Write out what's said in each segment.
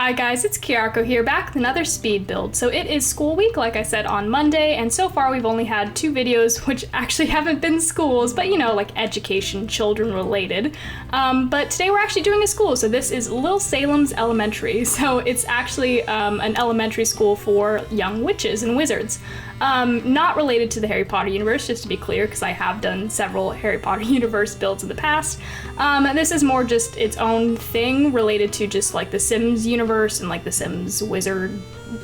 Hi guys, it's Kiyako here, back with another speed build. So it is school week, like I said, on Monday, and so far we've only had 2 videos, which actually haven't been schools, but you know, like education, children related. But today we're actually doing a school, so this is Lil Salem's Elementary. So it's actually an elementary school for young witches and wizards. Not related to the Harry Potter universe, just to be clear, because I have done several Harry Potter universe builds in the past. This is more just its own thing related to just like the Sims universe and like the Sims wizard,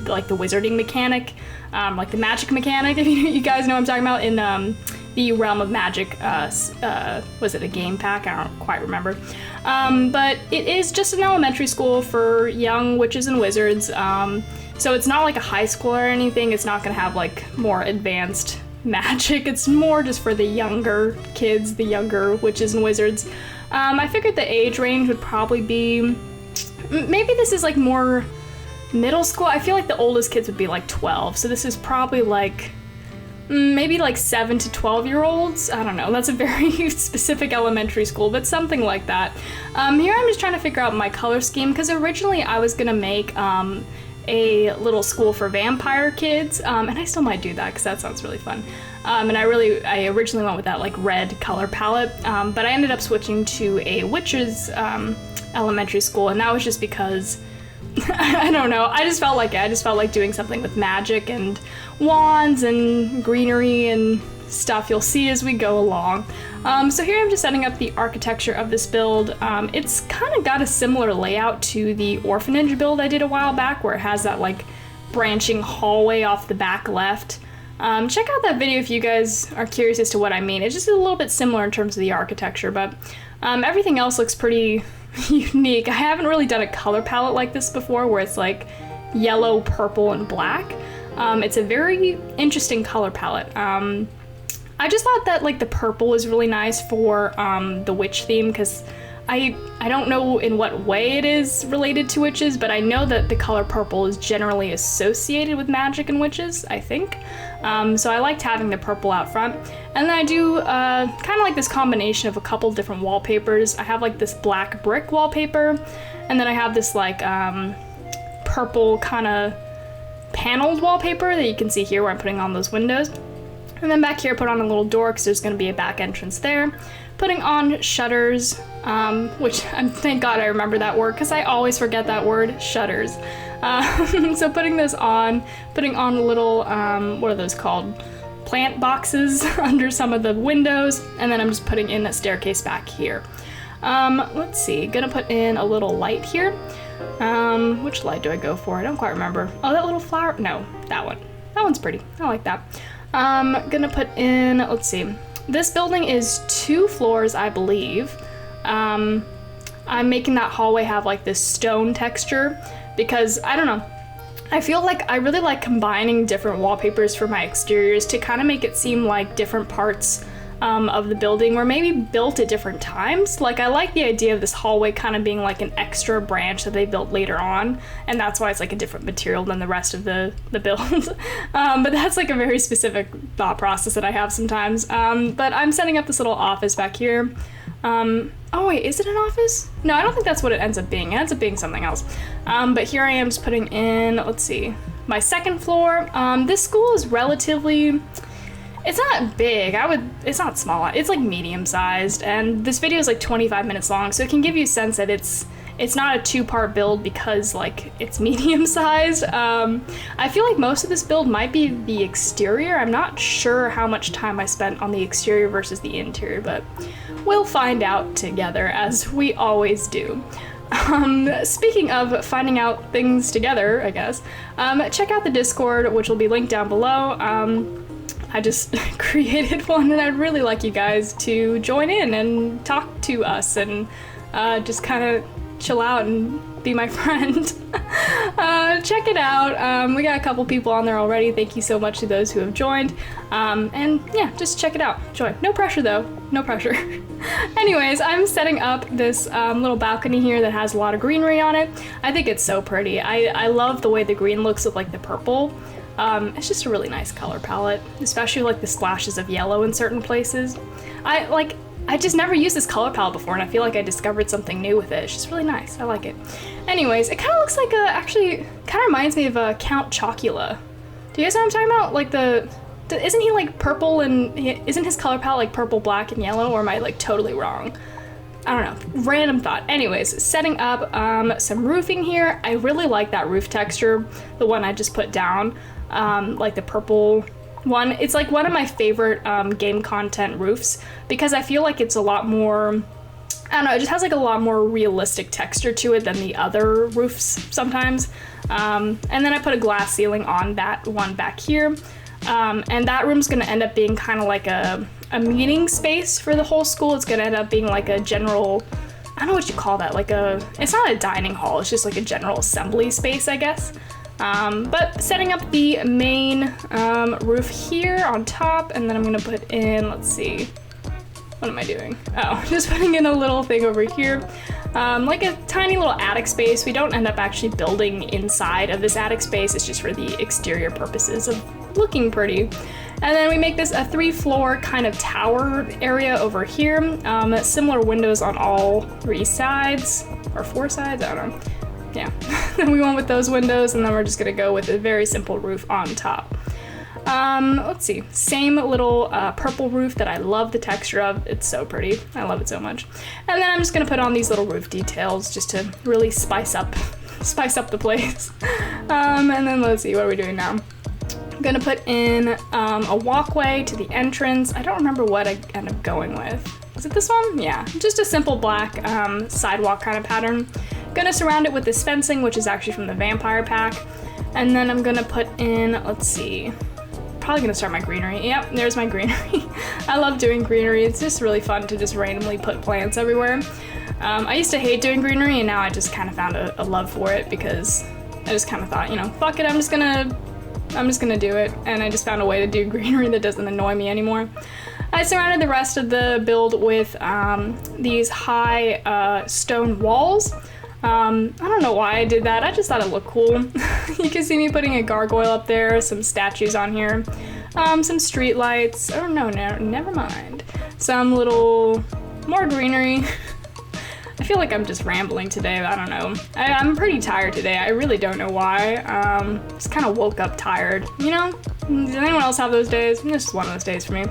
like the wizarding mechanic, like the magic mechanic, if you guys know what I'm talking about, in the Realm of Magic, was it a game pack? I don't quite remember. But it is just an elementary school for young witches and wizards. So it's not like a high school or anything. It's not gonna have like more advanced magic. It's more just for the younger kids, the younger witches and wizards. I figured the age range would probably be, maybe this is like more middle school. I feel like the oldest kids would be like 12. So this is probably like, maybe like 7 to 12-year-olds. I don't know, that's a very specific elementary school, but something like that. Here I'm just trying to figure out my color scheme, because originally I was gonna make a little school for vampire kids, and I still might do that because that sounds really fun. And I originally went with that like red color palette, but I ended up switching to a witches elementary school, and that was just because I don't know, I just felt like doing something with magic and wands and greenery and stuff you'll see as we go along. So here I'm just setting up the architecture of this build. It's kind of got a similar layout to the orphanage build I did a while back, where it has that like branching hallway off the back left. Check out that video if you guys are curious as to what I mean. It's just a little bit similar in terms of the architecture, but everything else looks pretty unique. I haven't really done a color palette like this before, where it's like yellow, purple, and black. It's a very interesting color palette. I just thought that like the purple was really nice for the witch theme, because I don't know in what way it is related to witches, but I know that the color purple is generally associated with magic and witches, I think. So I liked having the purple out front. And then I do kind of like this combination of a couple different wallpapers. I have like this black brick wallpaper, and then I have this like purple kind of paneled wallpaper that you can see here where I'm putting on those windows. And then back here, put on a little door because there's going to be a back entrance there. Putting on shutters, which thank God I remember that word because I always forget that word, shutters. So putting this on, putting on little, what are those called? Plant boxes under some of the windows. And then I'm just putting in a staircase back here. Let's see, gonna put in a little light here. Which light do I go for? I don't quite remember. Oh, that little flower? No, that one. That one's pretty. I like that. Gonna put in, let's see, this building is 2 floors, I believe. I'm making that hallway have like this stone texture because, I don't know, I feel like I really like combining different wallpapers for my exteriors to kind of make it seem like different parts of the building were maybe built at different times. Like, I like the idea of this hallway kind of being like an extra branch that they built later on, and that's why it's like a different material than the rest of the build. But that's like a very specific thought process that I have sometimes. But I'm setting up this little office back here. Oh wait, is it an office? No, I don't think that's what it ends up being. It ends up being something else. But here I am just putting in, let's see, my second floor. This school is relatively, it's not big, it's not small, it's like medium sized, and this video is like 25 minutes long, so it can give you a sense that it's not a 2-part build because like it's medium sized. I feel like most of this build might be the exterior. I'm not sure how much time I spent on the exterior versus the interior, but we'll find out together as we always do. Speaking of finding out things together, I guess, check out the Discord, which will be linked down below. I just created one, and I'd really like you guys to join in and talk to us and just kind of chill out and be my friend. Check it out. We got a couple people on there already. Thank you so much to those who have joined. And yeah, just check it out. Join. No pressure though. No pressure. Anyways, I'm setting up this little balcony here that has a lot of greenery on it. I think it's so pretty. I love the way the green looks with like the purple. It's just a really nice color palette, especially like the splashes of yellow in certain places. I just never used this color palette before, and I feel like I discovered something new with it. It's just really nice. I like it. Anyways, it kind of looks like actually kind of reminds me of Count Chocula. Do you guys know what I'm talking about? Like isn't he like purple and isn't his color palette like purple, black, and yellow? Or am I like totally wrong? I don't know, random thought. Anyways, setting up some roofing here. I really like that roof texture, the one I just put down, like the purple one. It's like one of my favorite game content roofs because I feel like it's a lot more, I don't know, it just has like a lot more realistic texture to it than the other roofs sometimes. And then I put a glass ceiling on that one back here. And that room's gonna end up being kind of like a meeting space for the whole school. It's gonna end up being like a general, I don't know what you call that, like it's not a dining hall, it's just like a general assembly space, I guess. But setting up the main roof here on top, and then I'm gonna put in, let's see, what am I doing? Oh, just putting in a little thing over here. Like a tiny little attic space. We don't end up actually building inside of this attic space, it's just for the exterior purposes of looking pretty. And then we make this a 3-floor kind of tower area over here. Similar windows on all 3 sides, or 4 sides, I don't know. Yeah, then we went with those windows, and then we're just gonna go with a very simple roof on top. Let's see, same little purple roof that I love the texture of. It's so pretty, I love it so much. And then I'm just gonna put on these little roof details just to really spice up the place. And then let's see, what are we doing now? I'm gonna put in a walkway to the entrance. I don't remember what I ended up going with. Was it this one? Yeah, just a simple black sidewalk kind of pattern. Gonna surround it with this fencing, which is actually from the vampire pack. And then I'm gonna put in, let's see, probably gonna start my greenery. Yep, there's my greenery. I love doing greenery. It's just really fun to just randomly put plants everywhere. I used to hate doing greenery, and now I just kind of found a love for it because I just kind of thought, you know, fuck it, I'm just gonna do it. And I just found a way to do greenery that doesn't annoy me anymore. I surrounded the rest of the build with these high stone walls. I don't know why I did that, I just thought it looked cool. You can see me putting a gargoyle up there, some statues on here, some street lights, oh no, never mind. Some little more greenery. I feel like I'm just rambling today, I don't know. I'm pretty tired today, I really don't know why. Just kind of woke up tired, you know? Does anyone else have those days? This is one of those days for me.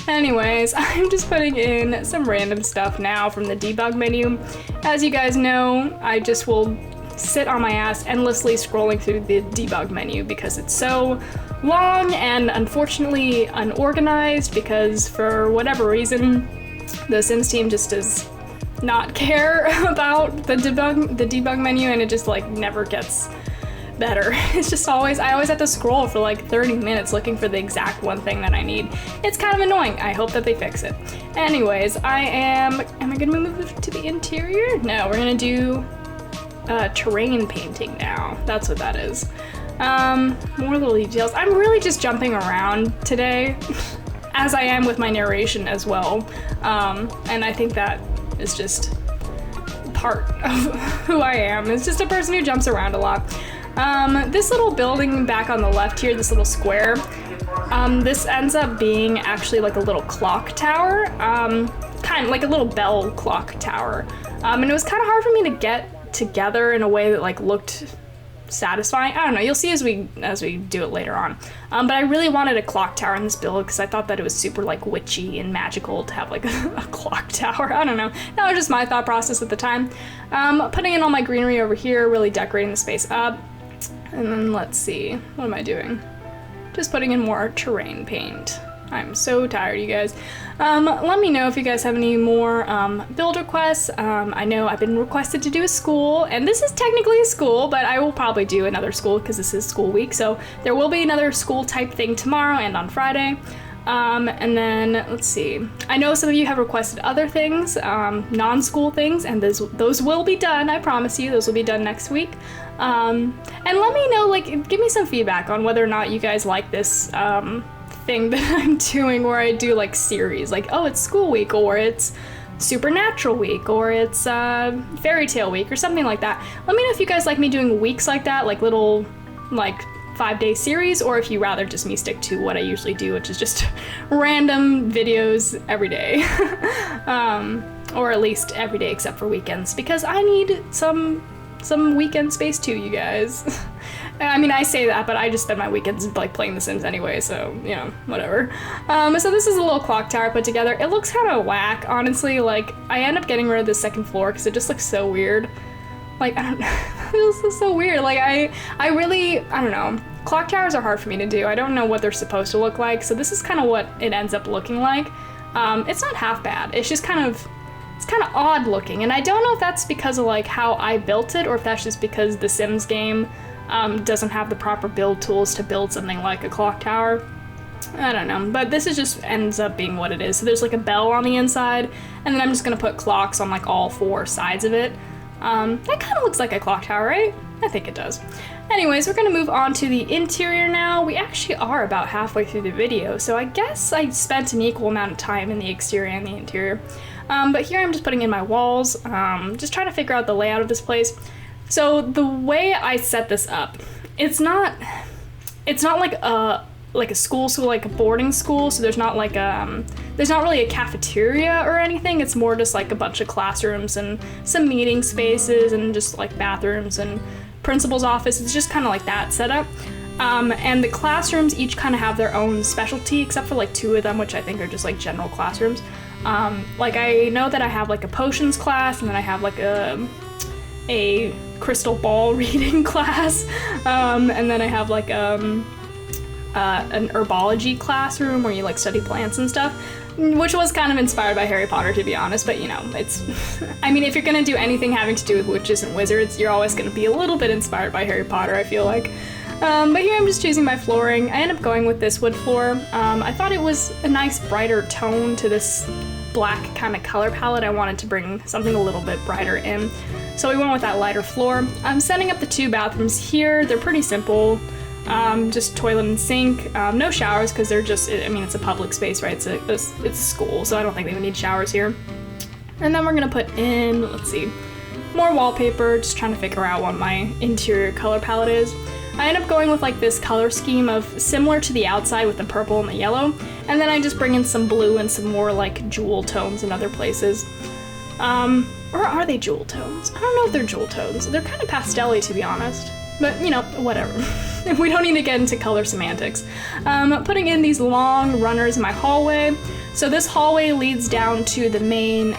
Anyways, I'm just putting in some random stuff now from the debug menu. As you guys know, I just will sit on my ass endlessly scrolling through the debug menu because it's so long and unfortunately unorganized because for whatever reason, the Sims team just does not care about the debug menu, and it just like never gets better. It's just I always have to scroll for like 30 minutes looking for the exact one thing that I need. It's kind of annoying. I hope that they fix it. Anyways, am I gonna move to the interior? No, we're gonna do terrain painting now. That's what that is. More little details. I'm really just jumping around today, as I am with my narration as well. And I think that is just part of who I am. It's just a person who jumps around a lot. This little building back on the left here, this little square, this ends up being actually like a little clock tower, kind of like a little bell clock tower. And it was kind of hard for me to get together in a way that like looked satisfying. I don't know, you'll see as we do it later on. But I really wanted a clock tower in this build because I thought that it was super like witchy and magical to have like a clock tower. I don't know, that was just my thought process at the time. Putting in all my greenery over here, really decorating the space up. And then let's see, what am I doing? Just putting in more terrain paint. I'm so tired, you guys. Let me know if you guys have any more build requests. I know I've been requested to do a school, and this is technically a school, but I will probably do another school because this is school week, so there will be another school type thing tomorrow and on Friday. And then, let's see. I know some of you have requested other things, non-school things, and those will be done, I promise you. Those will be done next week. And let me know, like, give me some feedback on whether or not you guys like this thing that I'm doing where I do, like, series. Like, oh, it's school week, or it's supernatural week, or it's fairy tale week, or something like that. Let me know if you guys like me doing weeks like that, like little, like, 5-day series, or if you rather just me stick to what I usually do, which is just random videos every day. Or at least every day except for weekends, because I need some weekend space too, you guys. I mean, I say that, but I just spend my weekends like playing The Sims anyway, so, you know, whatever. So this is a little clock tower I put together. It looks kind of whack, honestly. Like, I end up getting rid of the second floor because it just looks so weird. Like, I don't know, it looks so weird. Like, I don't know. Clock towers are hard for me to do. I don't know what they're supposed to look like, so this is kind of what it ends up looking like. It's not half bad. It's just kind of odd looking, and I don't know if that's because of like how I built it, or if that's just because the Sims game doesn't have the proper build tools to build something like a clock tower. I don't know, but this is just ends up being what it is. So there's like a bell on the inside, and then I'm just gonna put clocks on like all 4 sides of it. That kind of looks like a clock tower, right? I think it does. Anyways, we're gonna move on to the interior now. We actually are about halfway through the video, so I guess I spent an equal amount of time in the exterior and the interior. But here I'm just putting in my walls, just trying to figure out the layout of this place. So the way I set this up, it's not like a school, so like a boarding school, so there's not like there's not really a cafeteria or anything. It's more just like a bunch of classrooms and some meeting spaces and just like bathrooms and principal's office. It's just kind of like that setup. And the classrooms each kind of have their own specialty, except for like 2 of them, which I think are just like general classrooms. Like I know that I have like a potions class, and then I have like a crystal ball reading class, and then I have like an herbology classroom where you like study plants and stuff, which was kind of inspired by Harry Potter, to be honest. But you know, it's I mean, if you're gonna do anything having to do with witches and wizards, you're always gonna be a little bit inspired by Harry Potter, I feel like. But here I'm just choosing my flooring. I end up going with this wood floor. I thought it was a nice brighter tone to this black kind of color palette. I wanted to bring something a little bit brighter in, so we went with that lighter floor. I'm setting up the 2 bathrooms here. They're pretty simple, just toilet and sink. No showers because they're just, I mean, it's a public space, right? It's a school, so I don't think they would need showers here. And then we're gonna put in, let's see, more wallpaper, just trying to figure out what my interior color palette is. I end up going with like this color scheme of similar to the outside with the purple and the yellow, and then I just bring in some blue and some more like jewel tones in other places. Or are they jewel tones? I don't know if they're jewel tones. They're kind of pastel-y, to be honest, but you know, whatever. We don't need to get into color semantics. Putting in these long runners in my hallway. So this hallway leads down to the main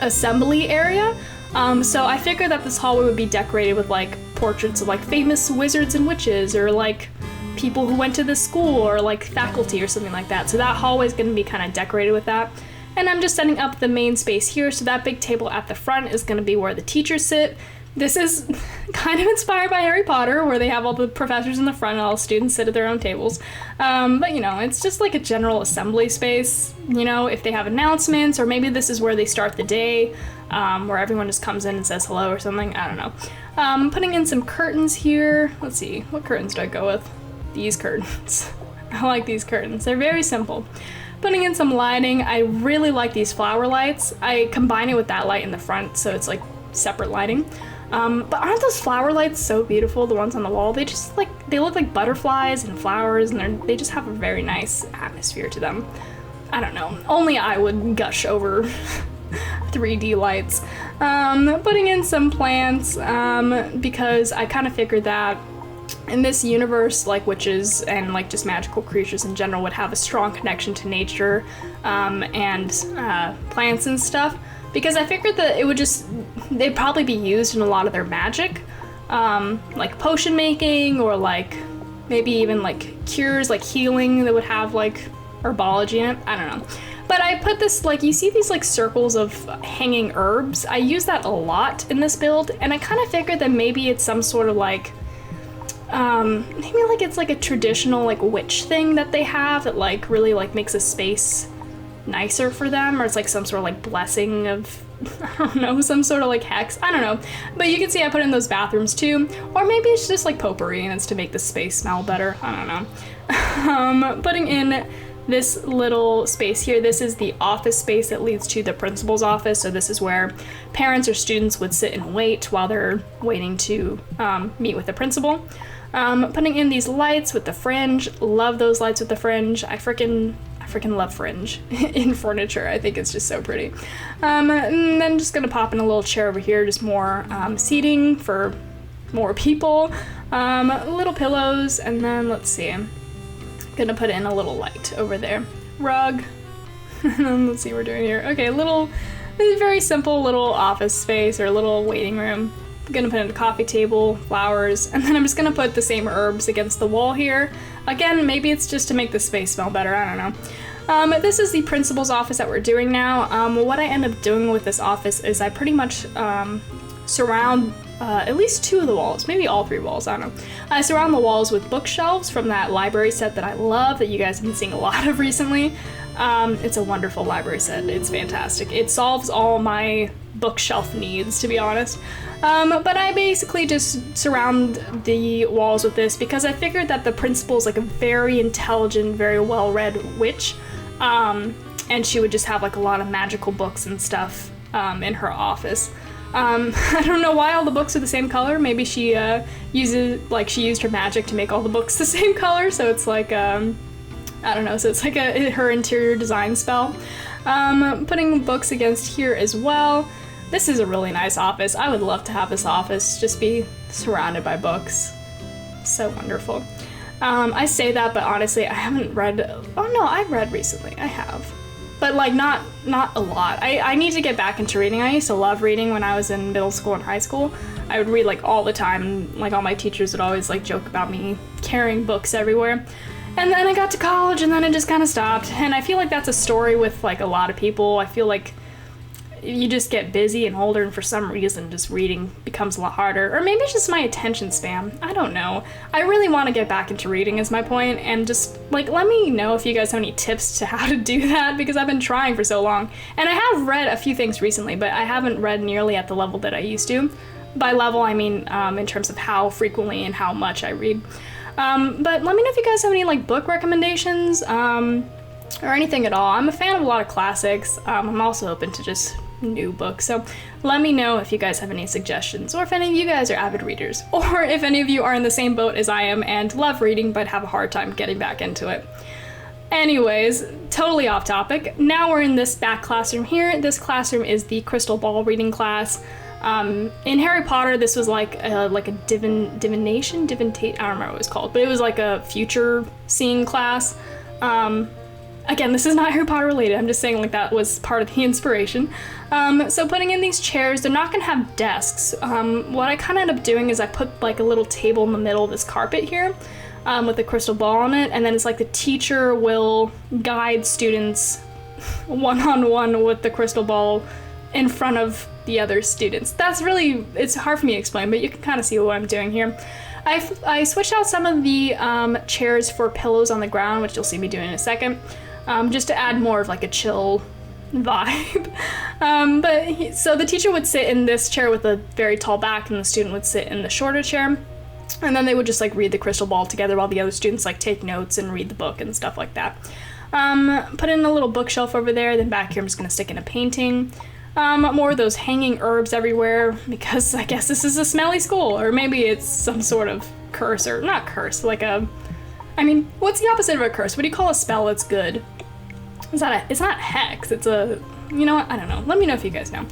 assembly area. So I figured that this hallway would be decorated with like portraits of like famous wizards and witches, or like people who went to this school, or like faculty or something like that. So that hallway is going to be kind of decorated with that. And I'm just setting up the main space here, so that big table at the front is going to be where the teachers sit. This is kind of inspired by Harry Potter, where they have all the professors in the front and all the students sit at their own tables. But you know, it's just like a general assembly space, you know, if they have announcements, or maybe this is where they start the day, where everyone just comes in and says hello or something, I don't know. Putting in some curtains here. Let's see, what curtains do I go with? These curtains. I like these curtains, they're very simple. Putting in some lighting. I really like these flower lights. I combine it with that light in the front, so it's like separate lighting. But aren't those flower lights so beautiful, the ones on the wall? They just like, they look like butterflies and flowers, and they just have a very nice atmosphere to them. I don't know, only I would gush over 3D lights. Putting in some plants, because I kind of figured that in this universe, like witches and like just magical creatures in general would have a strong connection to nature, and plants and stuff, because I figured that it would just, they'd probably be used in a lot of their magic, like potion making, or like maybe even like cures, like healing, that would have like herbology in it. I don't know. But I put this, like, you see these like circles of hanging herbs? I use that a lot in this build, and I kind of figured that maybe it's some sort of like, maybe like it's like a traditional like witch thing that they have that like really like makes a space nicer for them, or it's like some sort of like blessing of, I don't know, some sort of like hex, I don't know. But you can see I put in those bathrooms too, or maybe it's just like potpourri and it's to make the space smell better, I don't know. Putting in This little space here, this is the office space that leads to the principal's office. So this is where parents or students would sit and wait while they're waiting to meet with the principal. Putting in these lights with the fringe. Love those lights with the fringe. I freaking love fringe in furniture. I think it's just so pretty. And then just gonna pop in a little chair over here, just more seating for more people. Little pillows, and then let's see. Gonna put in a little light over there. Rug. Let's see what we're doing here. Okay, very simple little office space or little waiting room. I'm gonna put in a coffee table, flowers, and then I'm just gonna put the same herbs against the wall here. Again, maybe it's just to make the space smell better, I don't know. This is the principal's office that we're doing now. What I end up doing with this office is I pretty much surround at least 2 of the walls, maybe all 3 walls, I don't know. I surround the walls with bookshelves from that library set that I love, that you guys have been seeing a lot of recently. It's a wonderful library set, it's fantastic. It solves all my bookshelf needs, to be honest. But I basically just surround the walls with this because I figured that the principal's like a very intelligent, very well-read witch. And she would just have like a lot of magical books and stuff in her office. I don't know why all the books are the same color. Maybe she she used her magic to make all the books the same color, so it's like, I don't know, so it's like her interior design spell. Putting books against here as well. This is a really nice office. I would love to have this office just be surrounded by books. So wonderful. I say that, but honestly, I haven't read, oh no, I've read recently, I have. But like not a lot. I need to get back into reading. I used to love reading when I was in middle school and high school. I would read like all the time. Like all my teachers would always like joke about me carrying books everywhere. And then I got to college and then it just kind of stopped. And I feel like that's a story with like a lot of people. I feel like you just get busy and older, and for some reason just reading becomes a lot harder. Or maybe it's just my attention span. I don't know. I really want to get back into reading is my point, and just like let me know if you guys have any tips to how to do that, because I've been trying for so long. And I have read a few things recently, but I haven't read nearly at the level that I used to. By level, I mean in terms of how frequently and how much I read. But let me know if you guys have any like book recommendations or anything at all. I'm a fan of a lot of classics. I'm also open to just new books, so let me know if you guys have any suggestions, or if any of you guys are avid readers, or if any of you are in the same boat as I am and love reading but have a hard time getting back into it. Anyways, totally off topic. Now we're in this back classroom here. This classroom is the crystal ball reading class. In Harry Potter, this was like a divination, I don't remember what it was called, but it was like a future seeing class. Again, this is not Harry Potter related, I'm just saying like that was part of the inspiration. So putting in these chairs, they're not gonna have desks. What I kind of end up doing is I put like a little table in the middle of this carpet here with a crystal ball on it, and then it's like the teacher will guide students one-on-one with the crystal ball in front of the other students. It's hard for me to explain, but you can kind of see what I'm doing here. I switched out some of the chairs for pillows on the ground, which you'll see me doing in a second. Just to add more of like a chill vibe. So the teacher would sit in this chair with a very tall back, and the student would sit in the shorter chair. And then they would just like read the crystal ball together while the other students like take notes and read the book and stuff like that. Put in a little bookshelf over there, then back here I'm just gonna stick in a painting. More of those hanging herbs everywhere, because I guess this is a smelly school, or maybe it's some sort of curse, or not curse, like what's the opposite of a curse? What do you call a spell that's good? It's not hex, it's a, you know what, I don't know. Let me know if you guys know.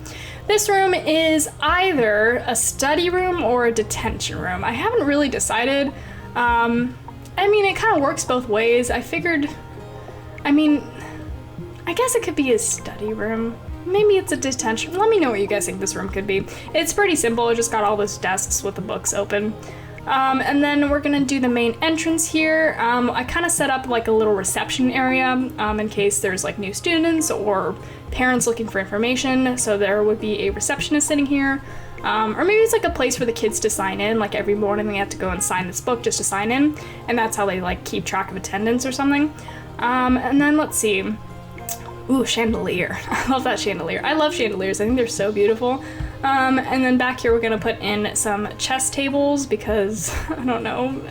This room is either a study room or a detention room. I haven't really decided. It kind of works both ways. I figured, I guess it could be a study room. Maybe it's a detention. Let me know what you guys think this room could be. It's pretty simple. It just got all those desks with the books open. And then we're gonna do the main entrance here. I kind of set up like a little reception area in case there's like new students or parents looking for information. So there would be a receptionist sitting here. Or maybe it's like a place for the kids to sign in. Like every morning they have to go and sign this book just to sign in. And that's how they like keep track of attendance or something. And then let's see. Ooh, chandelier. I love that chandelier. I love chandeliers. I think they're so beautiful. And then back here we're gonna put in some chess tables because, I don't know,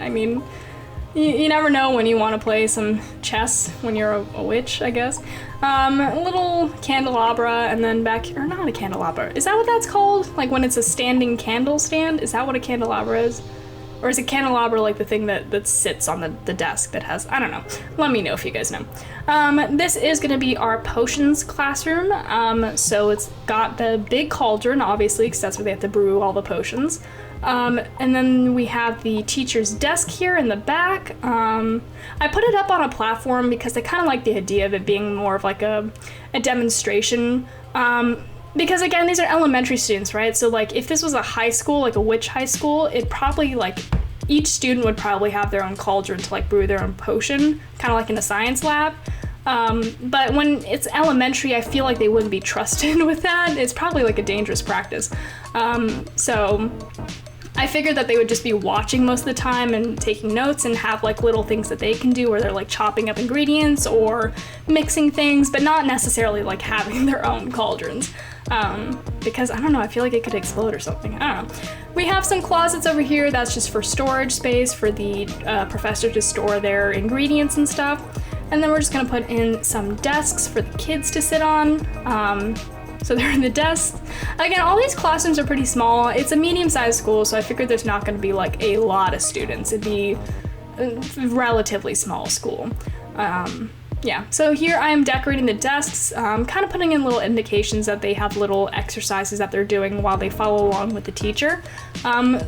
You never know when you want to play some chess when you're a witch, I guess. A little candelabra, and then back here, or not a candelabra. Is that what that's called? Like when it's a standing candle stand? Is that what a candelabra is? Or is a candelabra like the thing that sits on the desk that has, I don't know. Let me know if you guys know. This is gonna be our potions classroom. So it's got the big cauldron, obviously, because that's where they have to brew all the potions. And then we have the teacher's desk here in the back. I put it up on a platform because I kind of like the idea of it being more of like a demonstration. Because again, these are elementary students, right? So like if this was a high school, like a witch high school, it probably like each student would probably have their own cauldron to like brew their own potion, kind of like in a science lab. But when it's elementary, I feel like they wouldn't be trusted with that. It's probably like a dangerous practice. So I figured that they would just be watching most of the time and taking notes and have like little things that they can do where they're like chopping up ingredients or mixing things, but not necessarily like having their own cauldrons. Because I don't know, I feel like it could explode or something. I don't know. We have some closets over here. That's just for storage space for the professor to store their ingredients and stuff. And then we're just gonna put in some desks for the kids to sit on. So they're in the desks. Again, all these classrooms are pretty small. It's a medium-sized school, so I figured there's not gonna be like a lot of students. It'd be a relatively small school. Yeah, so here I am decorating the desks, kind of putting in little indications that they have little exercises that they're doing while they follow along with the teacher.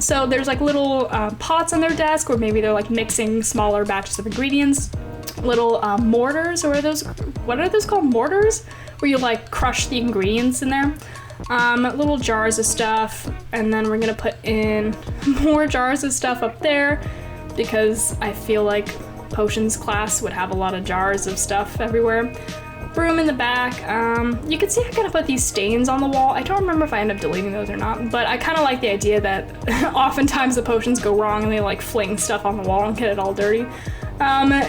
So there's like little pots on their desk, or maybe they're like mixing smaller batches of ingredients. Little mortars, or what are those called? Mortars? Where you like crush the ingredients in there. Little jars of stuff, and then we're gonna put in more jars of stuff up there because I feel like potions class would have a lot of jars of stuff everywhere. Broom in the back. You can see I kind of put these stains on the wall. I don't remember if I end up deleting those or not, but I kind of like the idea that oftentimes the potions go wrong and they like fling stuff on the wall and get it all dirty.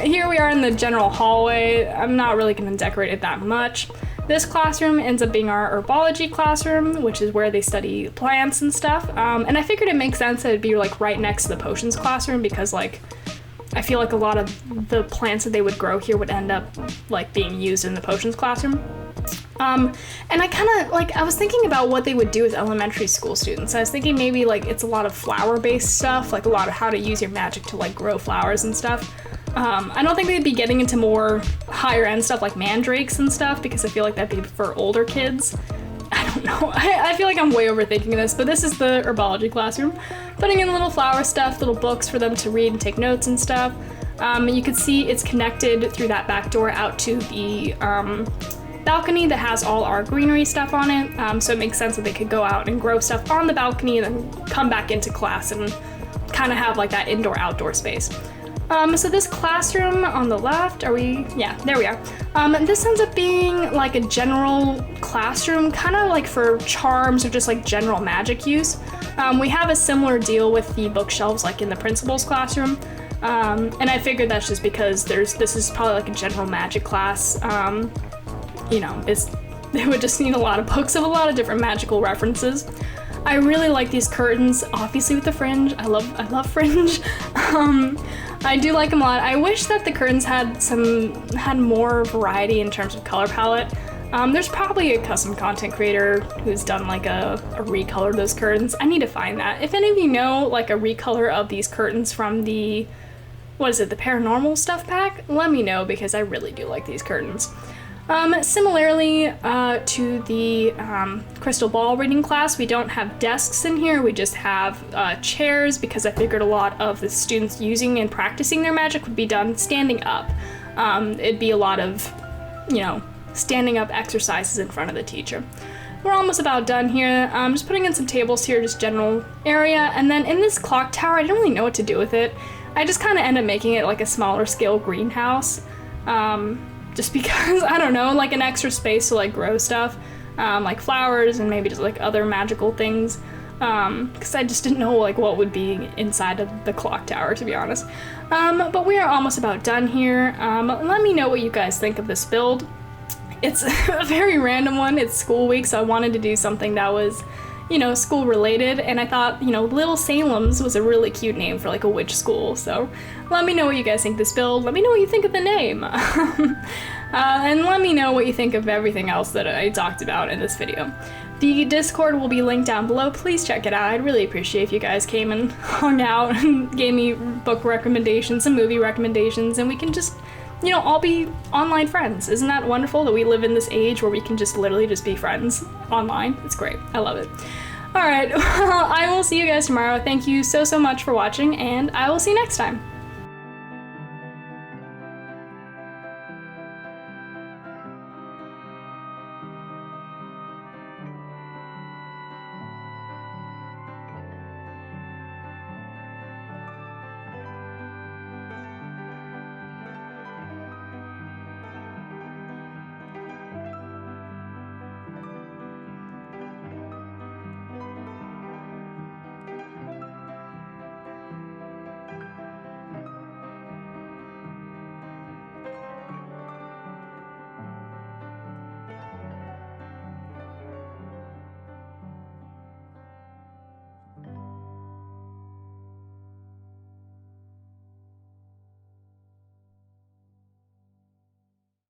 Here we are in the general hallway. I'm not really going to decorate it that much. This classroom ends up being our herbology classroom, which is where they study plants and stuff. And I figured it makes sense that it'd be like right next to the potions classroom because like I feel like a lot of the plants that they would grow here would end up like being used in the potions classroom. And I kind of like, I was thinking about what they would do as elementary school students. I was thinking maybe like it's a lot of flower-based stuff, like a lot of how to use your magic to like grow flowers and stuff. I don't think they'd be getting into more higher end stuff like mandrakes and stuff because I feel like that'd be for older kids. I don't know. I feel like I'm way overthinking this, but this is the herbology classroom. Putting in little flower stuff, little books for them to read and take notes and stuff. You can see it's connected through that back door out to the balcony that has all our greenery stuff on it. So it makes sense that they could go out and grow stuff on the balcony and then come back into class and kind of have like that indoor-outdoor space. So this classroom on the left, yeah, there we are. This ends up being like a general classroom, kind of like for charms or just like general magic use. We have a similar deal with the bookshelves like in the principal's classroom. And I figured that's just because this is probably like a general magic class. You know, they would just need a lot of books of a lot of different magical references. I really like these curtains, obviously with the fringe. I love fringe. I do like them a lot. I wish that the curtains had more variety in terms of color palette. There's probably a custom content creator who's done like a recolor of those curtains. I need to find that. If any of you know like a recolor of these curtains from the, what is it, the paranormal stuff pack, let me know because I really do like these curtains. Similarly to the crystal ball reading class, we don't have desks in here, we just have chairs because I figured a lot of the students using and practicing their magic would be done standing up. It'd be a lot of, you know, standing up exercises in front of the teacher. We're almost about done here. I'm just putting in some tables here, just general area, and then in this clock tower, I didn't really know what to do with it. I just kind of end up making it like a smaller scale greenhouse. Just because, I don't know, like an extra space to like grow stuff, like flowers and maybe just like other magical things, because I just didn't know like what would be inside of the clock tower, to be honest. But we are almost about done here. Let me know what you guys think of this build. It's a very random one. It's school week, so I wanted to do something that was, you know, school related, and I thought, you know, Lil Salem's was a really cute name for like a witch school, so let me know what you guys think of this build, let me know what you think of the name, and let me know what you think of everything else that I talked about in this video. The Discord will be linked down below, please check it out, I'd really appreciate if you guys came and hung out and gave me book recommendations and movie recommendations, and we can just, you know, all be online friends. Isn't that wonderful that we live in this age where we can just literally just be friends online? It's great. I love it. All right, well, I will see you guys tomorrow. Thank you so much for watching, and I will see you next time.